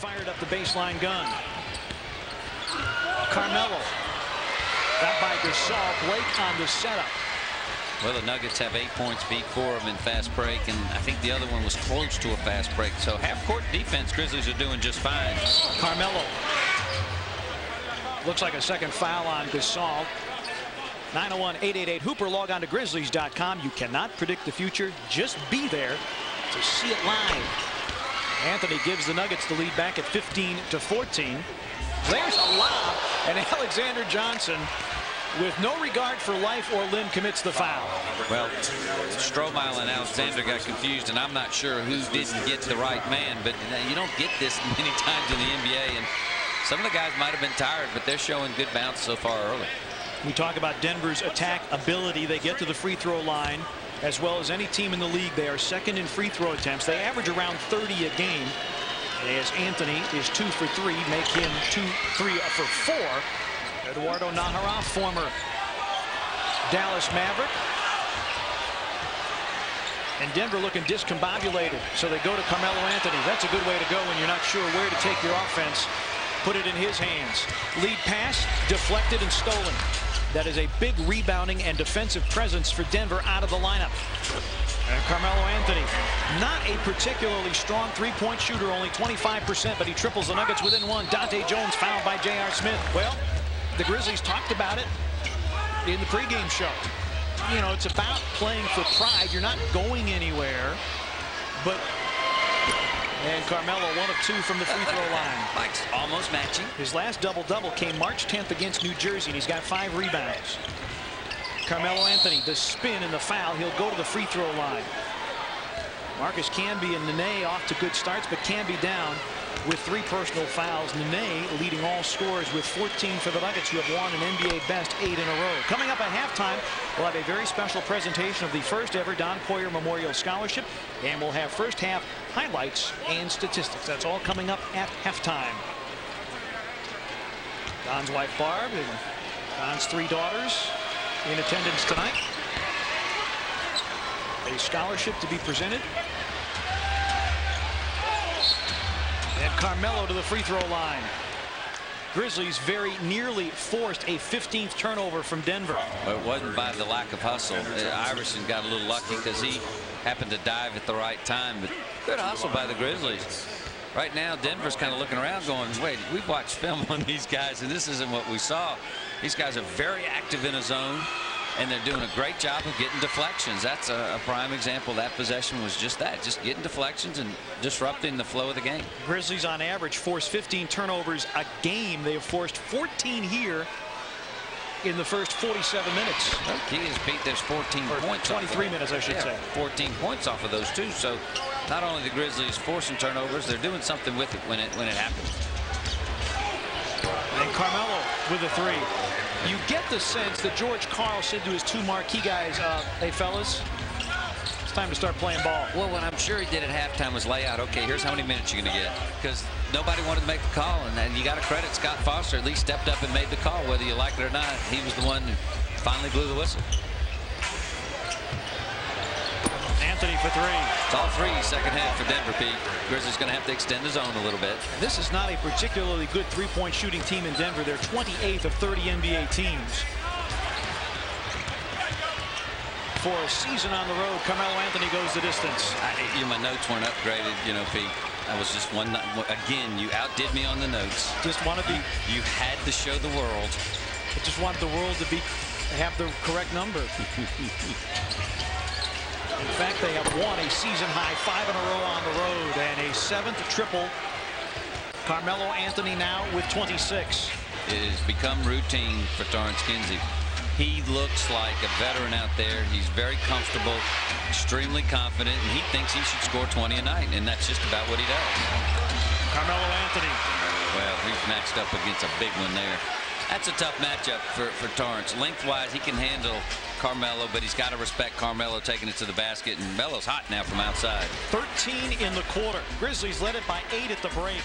fired up the baseline gun. Carmelo. Got by Gasol. Blake on the setup. Well, the Nuggets have 8 points beat 4 of them in fast break, and I think the other one was close to a fast break. So half-court defense, Grizzlies are doing just fine. Carmelo. Looks like a second foul on Gasol. 901-888 Hooper. Log on to Grizzlies.com. You cannot predict the future. Just be there to see it live. Anthony gives the Nuggets the lead back at 15-14. There's a lob, and Alexander Johnson, with no regard for life or limb, commits the foul. Well, Stromile and Alexander got confused, and I'm not sure who didn't get the right man, but you don't get this many times in the NBA, and some of the guys might have been tired, but they're showing good bounce so far early. We talk about Denver's attack ability. They get to the free throw line as well as any team in the league. They are second in free throw attempts. They average around 30 a game. As Anthony is 2 for 3, make him 3 for 4. Eduardo Najera, former Dallas Maverick. And Denver looking discombobulated, so they go to Carmelo Anthony. That's a good way to go when you're not sure where to take your offense. Put it in his hands. Lead pass, deflected and stolen. That is a big rebounding and defensive presence for Denver out of the lineup. And Carmelo Anthony, not a particularly strong three-point shooter, only 25%, but he triples the Nuggets within one. Dante Jones fouled by J.R. Smith. Well, the Grizzlies talked about it in the pregame show. You know, it's about playing for pride. You're not going anywhere, but... And Carmelo 1 of 2 from the free throw line. Mike's almost matching. His last double-double came March 10th against New Jersey, and he's got 5 rebounds. Carmelo Anthony, the spin and the foul. He'll go to the free throw line. Marcus Camby and Nene off to good starts, but Camby down with 3 personal fouls. Nene leading all scorers with 14 for the Nuggets, who have won an NBA best 8 in a row. Coming up at halftime, we'll have a very special presentation of the first ever Don Poyer Memorial Scholarship, and we'll have first half highlights and statistics. That's all coming up at halftime. Don's wife Barb and Don's 3 daughters in attendance tonight. A scholarship to be presented. And Carmelo to the free throw line. Grizzlies very nearly forced a 15th turnover from Denver. Well, it wasn't by the lack of hustle. Iverson got a little lucky because he happened to dive at the right time, but good hustle by the Grizzlies. Right now, Denver's kind of looking around going, wait, we've watched film on these guys, and this isn't what we saw. These guys are very active in a zone, and they're doing a great job of getting deflections. That's a prime example. That possession was just that, just getting deflections and disrupting the flow of the game. Grizzlies on average force 15 turnovers a game. They have forced 14 here in the first 47 minutes. Well, key is, Pete, there's 14 points. 23 minutes, I should say. 14 points off of those two. So not only the Grizzlies forcing turnovers, they're doing something with it when it happens. And Carmelo with a 3. You get the sense that George Karl said to his 2 marquee guys, hey, fellas, it's time to start playing ball. Well, what I'm sure he did at halftime was lay out, okay, here's how many minutes you're going to get. Because nobody wanted to make the call, and you got to credit Scott Foster, at least stepped up and made the call, whether you like it or not. He was the one who finally blew the whistle. Anthony for 3. It's all 3 second half for Denver, Pete. Grizzlies going to have to extend the zone a little bit. This is not a particularly good three-point shooting team in Denver. They're 28th of 30 NBA teams. For a season on the road, Carmelo Anthony goes the distance. My notes weren't upgraded, you know, Pete. I was just one. Again, you outdid me on the notes. Just wanted to. You had to show the world. I just wanted the world to have the correct number. In fact, they have won a season-high 5 in a row on the road and a 7th triple. Carmelo Anthony now with 26. It has become routine for Torrance Kinsey. He looks like a veteran out there. He's very comfortable, extremely confident, and he thinks he should score 20 a night, and that's just about what he does. Carmelo Anthony. Well, he's matched up against a big one there. That's a tough matchup for Torrance. Lengthwise, he can handle Carmelo, but he's got to respect Carmelo taking it to the basket, and Melo's hot now from outside. 13 in the quarter. Grizzlies led it by 8 at the break.